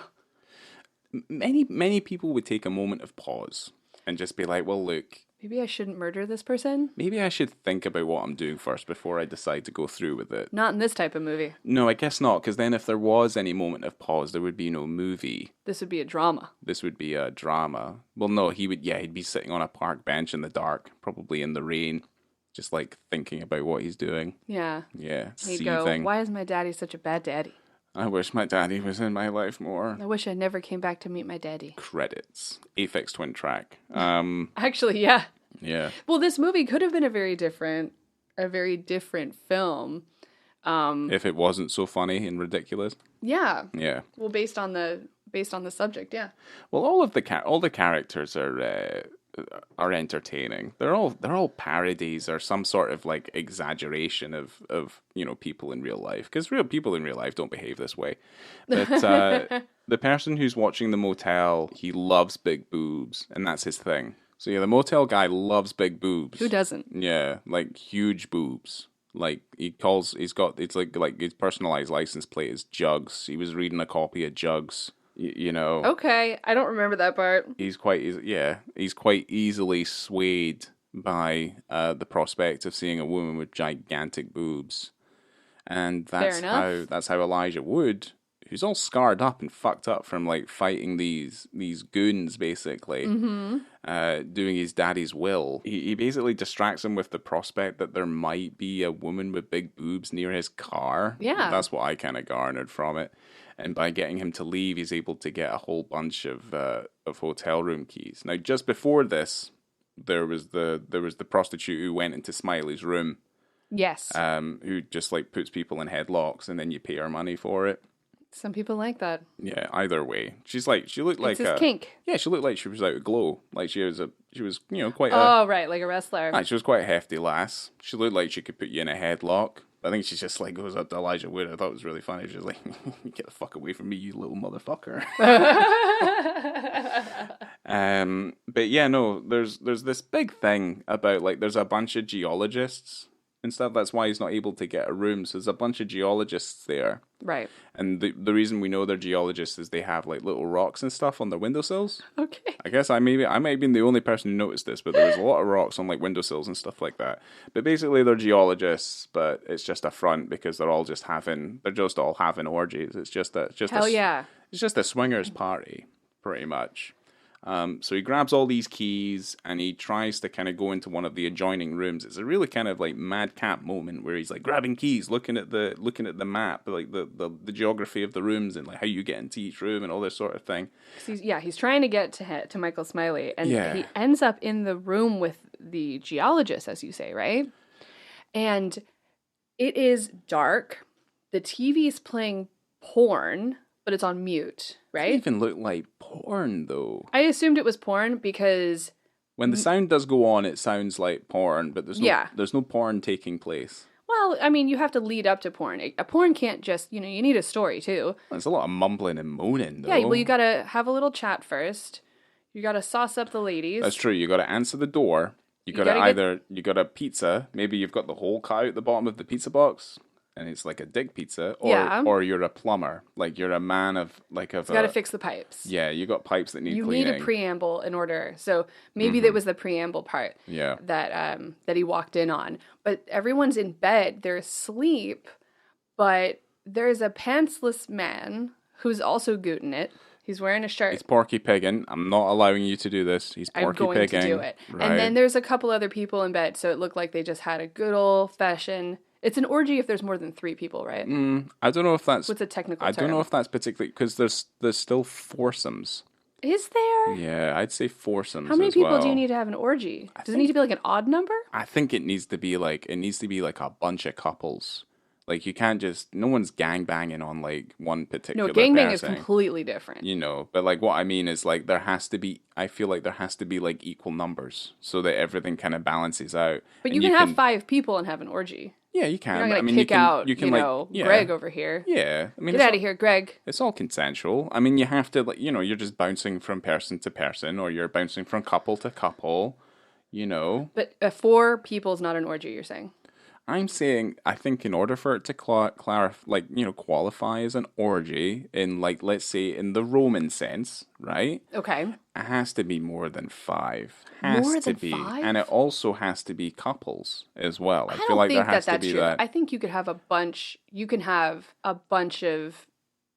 Many people would take a moment of pause and just be like, well, look,
Maybe I shouldn't murder this person?
maybe I should think about what I'm doing first before I decide to go through with it.
Not in this type of movie.
No, I guess not, because then if there was any moment of pause, there would be no movie.
This would be a drama.
This would be a drama. Well, no, he'd be sitting on a park bench in the dark, probably in the rain, just like thinking about what he's doing.
Yeah.
Yeah,
He'd
seething.
go, why is my daddy such a bad daddy?
I wish my daddy was in my life more.
I wish I never came back to meet my daddy.
Credits. Aphex Twin track.
Actually, yeah.
Yeah.
Well, this movie could have been a very different film.
If it wasn't so funny and ridiculous.
Yeah.
Yeah.
Well, based on the subject, yeah.
Well, all the characters are entertaining. They're all parodies or some sort of like exaggeration of people in real life, because real people in real life don't behave this way. But the person who's watching the motel, he loves big boobs, and that's his thing. So yeah, the motel guy loves big boobs.
Who doesn't?
Yeah, like huge boobs. Like it's like his personalized license plate is Jugs. He was reading a copy of Jugs.
Okay, I don't remember that part.
He's quite easily swayed by the prospect of seeing a woman with gigantic boobs, and that's how Elijah Wood, who's all scarred up and fucked up from like fighting these goons, basically, doing his daddy's will. He basically distracts him with the prospect that there might be a woman with big boobs near his car.
Yeah,
that's what I kind of garnered from it. And by getting him to leave, he's able to get a whole bunch of hotel room keys. Now, just before this, there was the prostitute who went into Smiley's room.
Yes.
Who just like puts people in headlocks and then you pay her money for it.
Some people like that.
Yeah. Either way, she looked like
his kink.
Yeah, she looked like she was out of glow. Like she was quite.
Right, like a wrestler.
She was quite a hefty lass. She looked like she could put you in a headlock. I think she just like goes up to Elijah Wood. I thought it was really funny. She was like, "Get the fuck away from me, you little motherfucker." But yeah, no. There's this big thing about like there's a bunch of geologists and stuff. That's why he's not able to get a room. So there's a bunch of geologists there.
Right.
And the reason we know they're geologists is they have like little rocks and stuff on their windowsills.
Okay.
I guess I might have been the only person who noticed this, but there was a lot of rocks on like windowsills and stuff like that. But basically they're geologists, but it's just a front because they're all having orgies. It's just a swingers party, pretty much. So he grabs all these keys and he tries to kind of go into one of the adjoining rooms. It's a really kind of like madcap moment where he's like grabbing keys, looking at the map, like the geography of the rooms and like how you get into each room and all this sort of thing.
He's trying to get to Michael Smiley, and he ends up in the room with the geologist, as you say, right? And it is dark. The TV's playing porn, but it's on mute, right?
It even looked like porn, though.
I assumed it was porn because
when the sound does go on, it sounds like porn, but there's no porn taking place.
Well, I mean, you have to lead up to porn. A porn can't just, you need a story, too.
There's a lot of mumbling and moaning, though.
Yeah, well, you gotta have a little chat first. You gotta sauce up the ladies.
That's true. You gotta answer the door. You got a pizza. Maybe you've got the whole cow at the bottom of the pizza box. And it's like a dick pizza, or you're a plumber, like you're a man of like of.
You got to fix the pipes.
Yeah, you got pipes that need cleaning.
You need a preamble in order. So maybe that was the preamble part.
Yeah.
That he walked in on, but everyone's in bed, they're asleep, but there's a pantsless man who's also gooting it. He's wearing a shirt.
He's porky pigging. I'm not allowing you to do this. He's porky pigging.
I'm going to do it. Right. And then there's a couple other people in bed, so it looked like they just had a good old fashioned. It's an orgy if there's more than 3 people, right?
I don't know if that's...
What's a technical term?
I don't know if that's particularly... Because there's still foursomes.
Is there?
Yeah, I'd say foursomes.
How many people do you need to have an orgy? Does it need to be like an odd number?
I think it needs to be like a bunch of couples. Like, you can't just... No one's gangbanging on, like, one particular person.
No, gangbang is completely different.
But, like, what I mean is, like, there has to be... I feel like there has to be, like, equal numbers so that everything kind of balances out.
But you can have 5 people and have an orgy.
Yeah, you can.
You're not gonna Greg over here.
Yeah. I mean,
get out of here, Greg.
It's all consensual. I mean, you have to, like, you're just bouncing from person to person, or you're bouncing from couple to couple,
But 4 people is not an orgy, you're saying?
I'm saying, I think in order for it to qualify as an orgy in, like, let's say in the Roman sense, right?
Okay.
It has to be more than 5. Has
More
to
than
be.
5?
And it also has to be couples as well.
I
feel
don't
like there
think
has to
that's
be
true.
that.
I think you could have a bunch. You can have a bunch of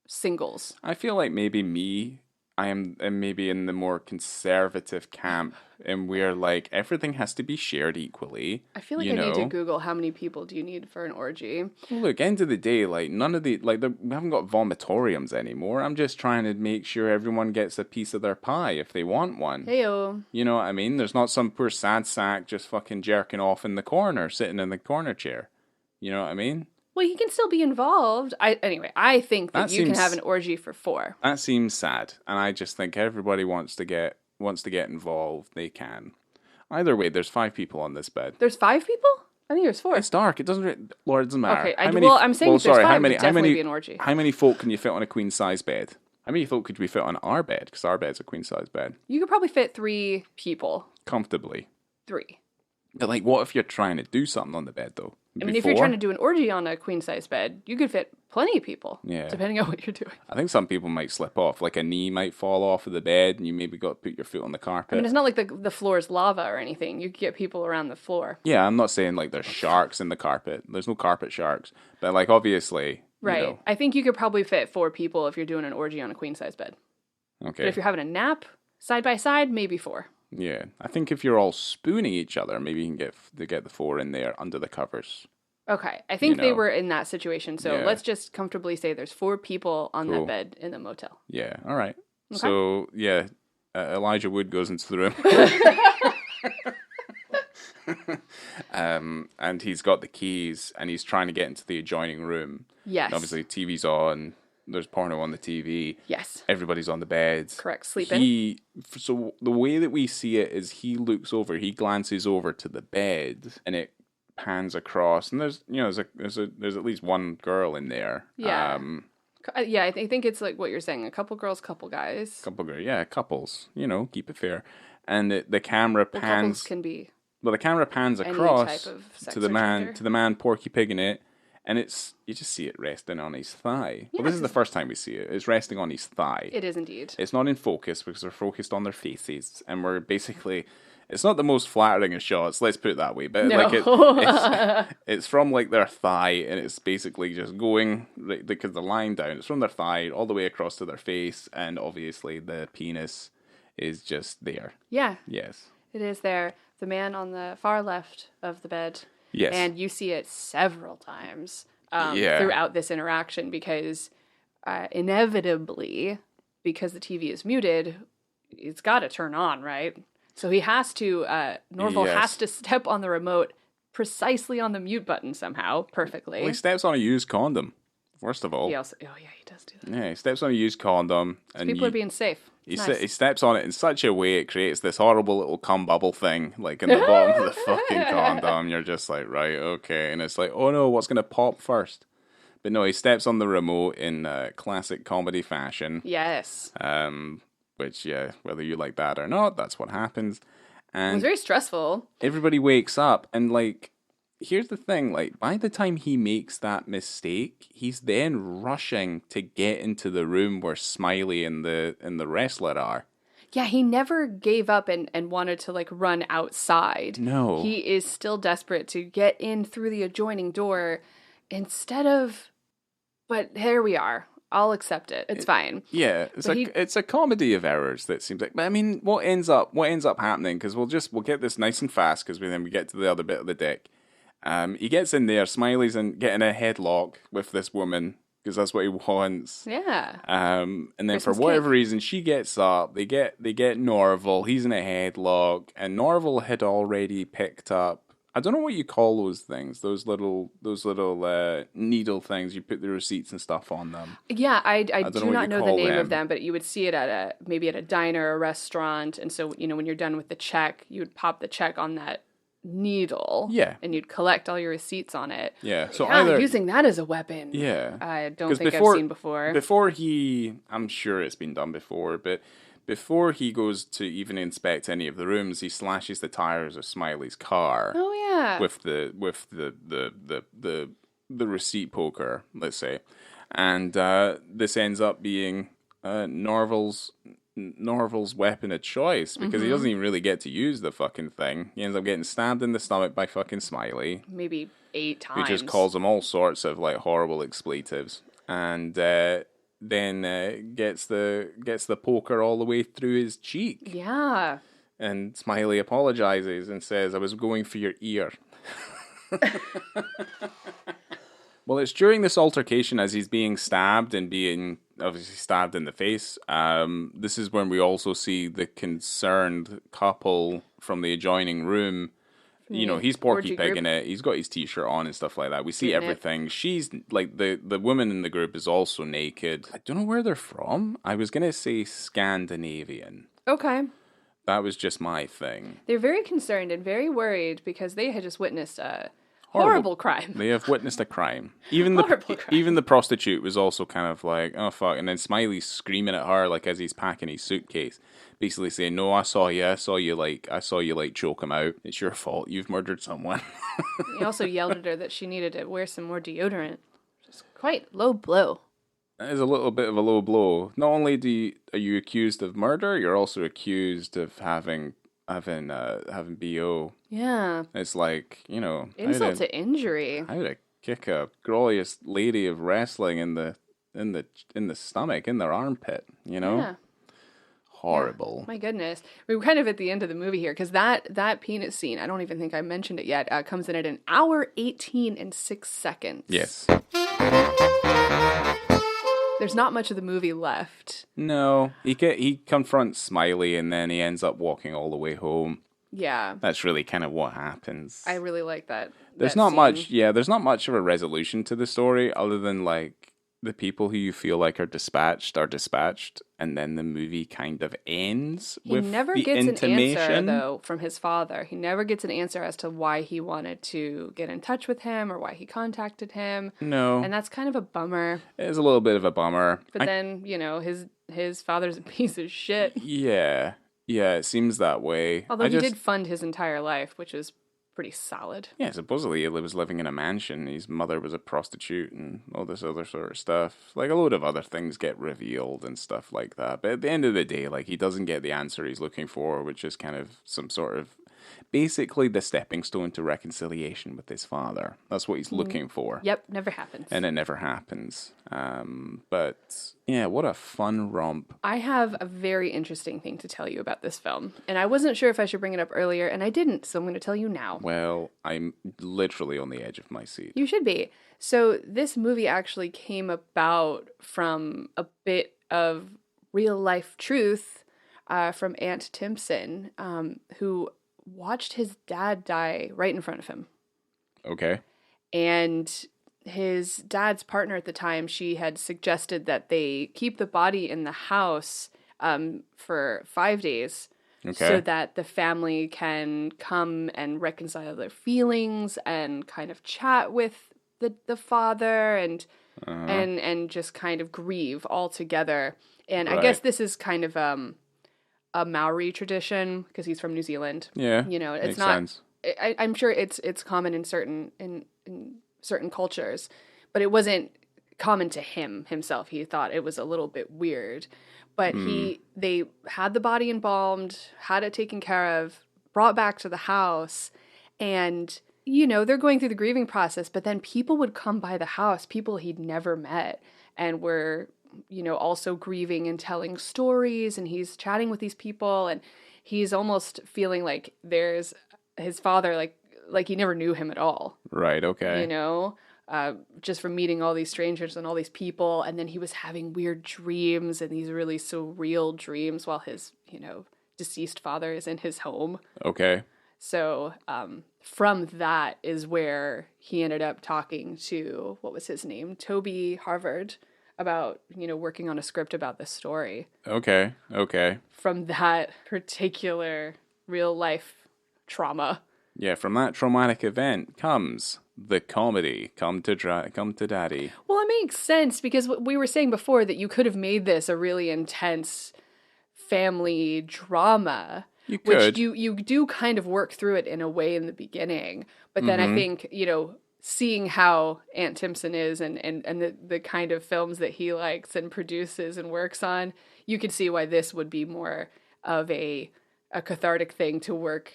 singles.
I feel like maybe I am maybe in the more conservative camp, and we're like everything has to be shared equally.
I feel like I need to Google how many people do you need for an orgy.
Well, look, end of the day, like none of the we haven't got vomitoriums anymore. I'm just trying to make sure everyone gets a piece of their pie if they want one.
Heyo.
You know what I mean? There's not some poor sad sack just fucking jerking off in the corner, sitting in the corner chair. You know what I mean?
Well, he can still be involved. I think that you can have an orgy for 4.
That seems sad, and I just think everybody wants to get involved. They can. Either way, there's 5 people on this bed.
There's 5 people? I think there's 4.
It's dark. It doesn't. Lord, it doesn't matter.
Okay. I'm saying if there's 5, it would definitely be an orgy.
How many folk can you fit on a queen size bed? How many folk could we fit on our bed? Because our bed's a queen size bed.
You could probably fit 3 people.
Comfortably.
3.
But like, what if you're trying to do something on the bed though?
I mean, if you're trying to do an orgy on a queen size bed, you could fit plenty of people.
Yeah.
Depending on what you're doing.
I think some people might slip off. Like a knee might fall off of the bed, and you maybe got to put your foot on the carpet.
I mean, it's not like the floor is lava or anything. You could get people around the floor.
Yeah, I'm not saying like there's sharks in the carpet. There's no carpet sharks. But like, obviously,
right.
You know.
I think you could probably fit 4 people if you're doing an orgy on a queen size bed.
Okay.
But if you're having a nap side by side, maybe 4.
Yeah, I think if you're all spooning each other, maybe you can get the 4 in there under the covers.
Okay, I think they were in that situation, so let's just comfortably say there's 4 people on that bed in the motel.
Yeah, all right. Okay. So, yeah, Elijah Wood goes into the room. And he's got the keys, and he's trying to get into the adjoining room.
Yes.
And obviously, TV's on. There's porno on the TV.
Yes.
Everybody's on the beds.
There's sleeping.
So the way that we see it is he glances over to the bed, and it pans across, and there's at least one girl in there.
Yeah. Yeah, I think it's like what you're saying, a couple girls, couple guys.
Couples, keep it fair. And the camera pans.
Couples can be.
Well, the camera pans across
type of sex
to the man Porky Pigging it, and you just see it resting on his thigh. Yeah, well, this is the first time we see it. It's resting on his thigh.
It is indeed.
It's not in focus because they're focused on their faces, and we're basically. It's not the most flattering of shots, let's put it that way. But it's from like their thigh, and it's basically just going because they're lying down. It's from their thigh all the way across to their face, and obviously the penis is just there.
Yeah.
Yes.
It is there. The man on the far left of the bed.
Yes.
And you see it several times throughout this interaction because inevitably, because the TV is muted, it's got to turn on, right? So he has to, Norval has to step on the remote precisely on the mute button somehow, perfectly.
Well, he steps on a used condom, first of all.
He does do that.
Yeah, he steps on a used condom. And
people are being safe.
He steps on it in such a way it creates this horrible little cum bubble thing, like in the bottom of the fucking condom. You're just like, right, okay. And it's like, oh no, what's going to pop first? But no, he steps on the remote in classic comedy fashion.
Yes.
Which, yeah, whether you like that or not, that's what happens. And
it was very stressful.
Everybody wakes up, and, like, here's the thing, like, by the time he makes that mistake, he's then rushing to get into the room where Smiley and the wrestler are.
Yeah, he never gave up and wanted to, like, run outside.
No.
He is still desperate to get in through the adjoining door instead of... But here we are. I'll accept it. It's fine.
Yeah, it's a comedy of errors that seems like. But I mean, what ends up happening? Because we'll get this nice and fast because then we get to the other bit of the deck. He gets in there. Smiley's getting a headlock with this woman because that's what he wants.
Yeah.
And then
Christmas
for whatever reason, she gets up. They get Norval. He's in a headlock, and Norval had already picked up. I don't know what you call those things. Those little needle things. You put the receipts and stuff on them.
Yeah, I do not know the name of them, but you would see it maybe at a diner or a restaurant. And so, when you're done with the check, you would pop the check on that needle.
Yeah.
And you'd collect all your receipts on it.
Yeah. So
using that as a weapon.
Yeah.
I don't think I've seen before.
I'm sure it's been done before, but before he goes to even inspect any of the rooms, he slashes the tires of Smiley's car.
Oh yeah.
With the receipt poker, let's say, and this ends up being Norval's weapon of choice because he doesn't even really get to use the fucking thing. He ends up getting stabbed in the stomach by fucking Smiley,
Maybe 8 times.
who just calls him all sorts of like horrible expletives, and then gets the poker all the way through his cheek.
Yeah.
And Smiley apologizes and says, "I was going for your ear." Well, it's during this altercation as he's being stabbed and being obviously stabbed in the face. This is when we also see the concerned couple from the adjoining room. You know, he's Porky Pigging it. He's got his t-shirt on and stuff like that. We see everything. She's like the woman in the group is also naked. I don't know where they're from. I was gonna say Scandinavian.
Okay.
That was just my thing.
They're very concerned and very worried because they had just witnessed a horrible crime.
They have witnessed a crime. Even the prostitute was also kind of like, oh fuck. And then Smiley's screaming at her like as he's packing his suitcase, basically saying, "No, I saw you choke him out. It's your fault. You've murdered someone."
He also yelled at her that she needed to wear some more deodorant. Just quite low blow.
That is a little bit of a low blow. Not only are you accused of murder, you're also accused of having BO.
Yeah.
It's like, you know,
insult to injury.
How to kick a glorious lady of wrestling in the stomach, in their armpit, you know?
Yeah.
Horrible.
Yeah. My goodness. We were kind of at the end of the movie here because that penis scene, I don't even think I mentioned it yet, comes in at 1 hour 18 and 6 seconds.
Yes.
There's not much of the movie left.
No. He confronts Smiley and then he ends up walking all the way home.
Yeah.
That's really kind of what happens.
I really like that.
There's not much of a resolution to the story other than like the people who you feel like are dispatched, and then the movie kind of ends with the intimation.
He never gets an answer, though, from his father. He never gets an answer as to why he wanted to get in touch with him or why he contacted him.
No.
And that's kind of a bummer.
It is a little bit of a bummer.
But then, you know, his father's a piece of shit.
Yeah. Yeah, it seems that way.
Although he did fund his entire life, which is pretty solid.
Yeah, supposedly he was living in a mansion. His mother was a prostitute and all this other sort of stuff. Like a load of other things get revealed and stuff like that. But at the end of the day, like he doesn't get the answer he's looking for, which is kind of some sort of basically the stepping stone to reconciliation with his father. That's what he's looking for.
Yep, never happens.
And it never happens. But yeah, what a fun romp.
I have a very interesting thing to tell you about this film. And I wasn't sure if I should bring it up earlier, and I didn't, so I'm going to tell you now.
Well, I'm literally on the edge of my seat.
You should be. So this movie actually came about from a bit of real life truth from Aunt Timpson, who watched his dad die right in front of him.
Okay.
And his dad's partner at the time, she had suggested that they keep the body in the house for 5 days.
Okay.
So that the family can come and reconcile their feelings and kind of chat with the father and just kind of grieve all together. And I guess this is kind of a Maori tradition because he's from New Zealand.
Yeah,
you know, it's
makes
not.
Sense.
I'm sure it's common in certain cultures, but it wasn't common to himself. He thought it was a little bit weird, but they had the body embalmed, had it taken care of, brought back to the house, and you know they're going through the grieving process. But then people would come by the house, people he'd never met, and were, you know, also grieving and telling stories, and he's chatting with these people, and he's almost feeling like there's his father, like he never knew him at all.
Right, okay.
You know, just from meeting all these strangers and all these people, and then he was having weird dreams and these really surreal dreams while his, you know, deceased father is in his home.
Okay.
So from that is where he ended up talking to, what was his name? Toby Harvard, about, you know, working on a script about this story.
Okay.
From that particular real life trauma.
Yeah, from that traumatic event comes the comedy, Come to Daddy.
Well, it makes sense because we were saying before that you could have made this a really intense family drama.
You
Which
could.
you do kind of work through it in a way in the beginning. But then I think, seeing how Aunt Timpson is and the kind of films that he likes and produces and works on, you could see why this would be more of a cathartic thing to work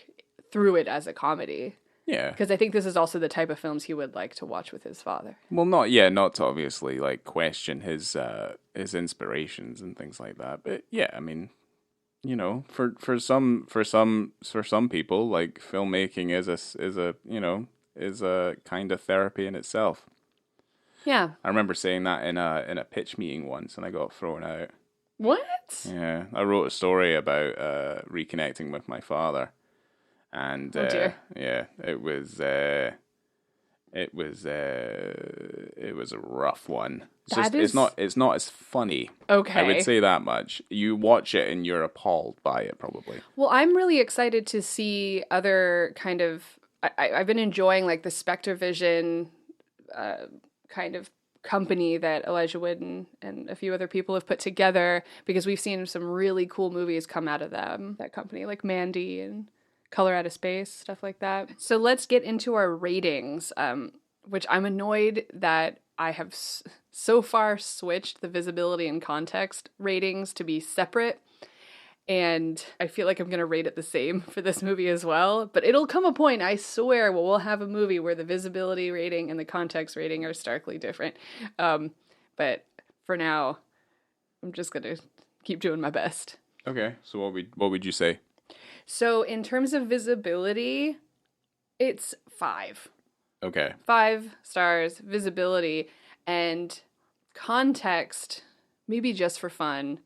through it as a comedy.
Yeah.
Because I think this is also the type of films he would like to watch with his father.
Well, not to obviously like question his inspirations and things like that. But yeah, I mean, for some people, like filmmaking is a kind of therapy in itself.
Yeah.
I remember saying that in a pitch meeting once, and I got thrown out.
What?
Yeah, I wrote a story about reconnecting with my father, and
oh dear.
yeah, it was a rough one. It's not as funny.
Okay.
I would say that much. You watch it and you're appalled by it, probably.
Well, I'm really excited to see other kind of. I've been enjoying like the Spectrovision kind of company that Elijah Wood and a few other people have put together, because we've seen some really cool movies come out of that company, like Mandy and Color Out of Space, stuff like that. So let's get into our ratings, which I'm annoyed that I have so far switched the visibility and context ratings to be separate. And I feel like I'm going to rate it the same for this movie as well. But it'll come a point, I swear, where we'll have a movie where the visibility rating and the context rating are starkly different. But for now, I'm just going to keep doing my best.
Okay, so what would you say?
So in terms of visibility, it's 5.
Okay.
5 stars, visibility, and context, maybe just for fun,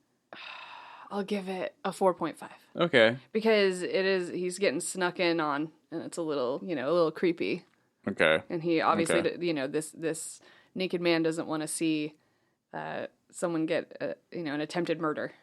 I'll give it a 4.5.
Okay.
Because he's getting snuck in on, and it's a little creepy.
Okay.
And he obviously, this naked man doesn't want to see someone get, an attempted murder.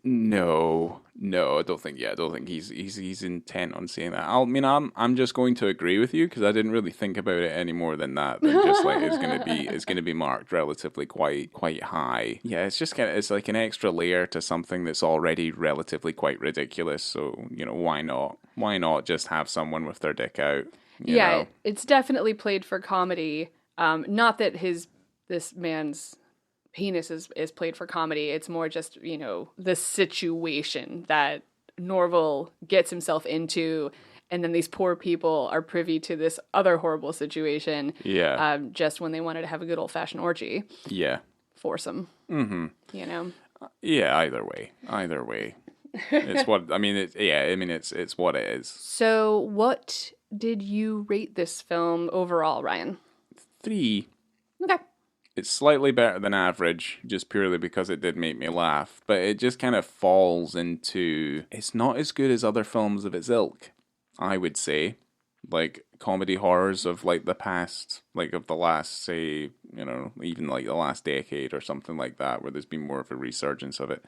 No, I don't think. Yeah, I don't think he's intent on saying that. I'm just going to agree with you, because I didn't really think about it any more than that. Than just like it's gonna be marked relatively quite high. Yeah, it's like an extra layer to something that's already relatively quite ridiculous. So why not? Why not just have someone with their dick out? You know?
It's definitely played for comedy. Not that this man's penis is played for comedy. It's more just, the situation that Norval gets himself into, and then these poor people are privy to this other horrible situation.
Yeah.
Just when they wanted to have a good old-fashioned orgy.
Yeah.
Foursome.
Mm-hmm. Yeah, either way. It's what, it's what it is.
So what did you rate this film overall, Ryan?
3.
Okay.
It's slightly better than average, just purely because it did make me laugh, but it just kind of falls into, it's not as good as other films of its ilk, I would say. Like comedy horrors of like the past, like of the last, say, even like the last decade or something like that, where there's been more of a resurgence of it.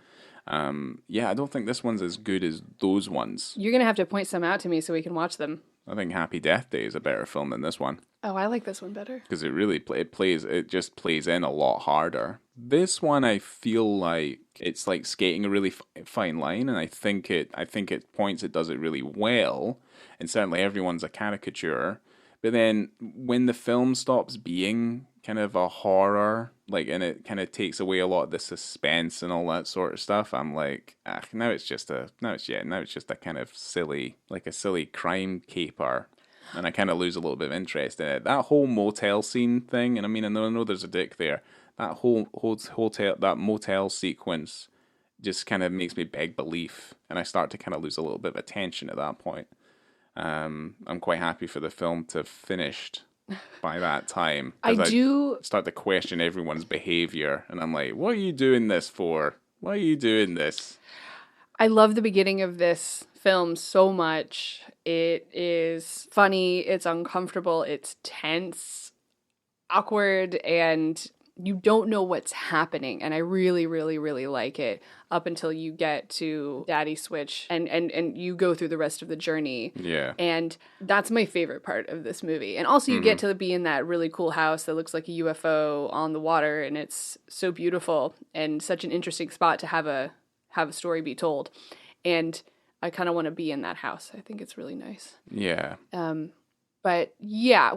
I don't think this one's as good as those ones.
You're going to have to point some out to me so we can watch them.
I think Happy Death Day is a better film than this one.
Oh, I like this one better.
Because it just plays in a lot harder. This one, I feel like it's like skating a really fine line, and I think at points it does it really well, and certainly everyone's a caricature. But then when the film stops being kind of a horror, like, and it kind of takes away a lot of the suspense and all that sort of stuff, I'm like, now it's just a kind of silly crime caper. And I kind of lose a little bit of interest in it. That whole motel scene thing, and I know there's a dick there. That whole hotel, that motel sequence, just kind of makes me beg belief, and I start to kind of lose a little bit of attention at that point. I'm quite happy for the film to have finished by that time. I start to question everyone's behavior, and I'm like, what are you doing this for? Why are you doing this?
I love the beginning of this film so much. It is funny, it's uncomfortable, it's tense, awkward, and you don't know what's happening. And I really, really, really like it up until you get to Daddy Switch and you go through the rest of the journey.
Yeah.
And that's my favorite part of this movie. And also you get to be in that really cool house that looks like a UFO on the water, and it's so beautiful and such an interesting spot to have a have a story be told. And I kind of want to be in that house. I think it's really nice.
Yeah.
But yeah,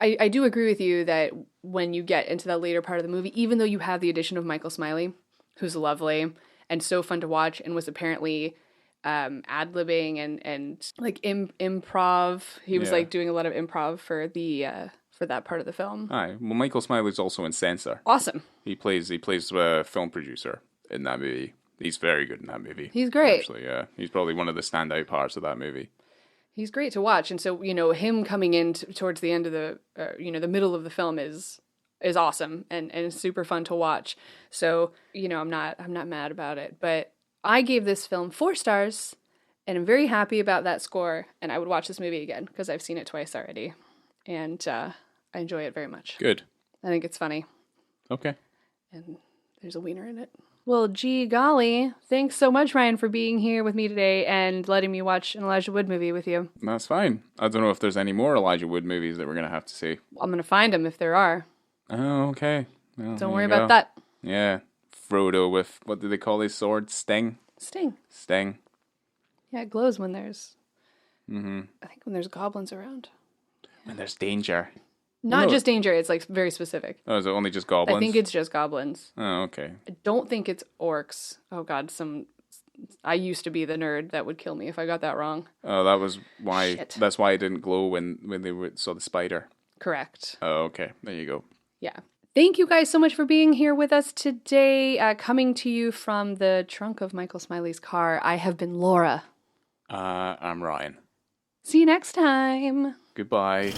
I do agree with you that when you get into that later part of the movie, even though you have the addition of Michael Smiley, who's lovely and so fun to watch and was apparently ad-libbing and like improv. He was like doing a lot of improv for that part of the film.
Aye. Well, Michael Smiley's also in Censor.
Awesome.
He plays a film producer in that movie. He's very good in that movie.
He's great.
Actually, yeah. He's probably one of the standout parts of that movie.
He's great to watch. And so, him coming in towards the end of the, the middle of the film is awesome and super fun to watch. So, I'm not mad about it. But I gave this film 4 stars, and I'm very happy about that score. And I would watch this movie again because I've seen it twice already. And I enjoy it very much.
Good.
I think it's funny.
Okay.
And there's a wiener in it. Well, gee golly. Thanks so much, Ryan, for being here with me today and letting me watch an Elijah Wood movie with you.
That's fine. I don't know if there's any more Elijah Wood movies that we're going to have to see.
I'm going to find them if there are.
Oh, okay. Well,
don't worry about that.
Yeah. Frodo with, what do they call his sword? Sting? Sting.
Yeah, it glows when there's... I think when there's goblins around.
When there's danger.
Not just danger, it's like very specific.
Oh, is it only just goblins?
I think it's just goblins.
Oh, okay.
I don't think it's orcs. Oh god, I used to be the nerd that would kill me if I got that wrong.
Oh, that was why.
Shit.
That's why it didn't glow when they saw the spider.
Correct.
Oh, okay. There you go.
Yeah. Thank you guys so much for being here with us today. Coming to you from the trunk of Michael Smiley's car, I have been Laura.
I'm Ryan.
See you next time.
Goodbye.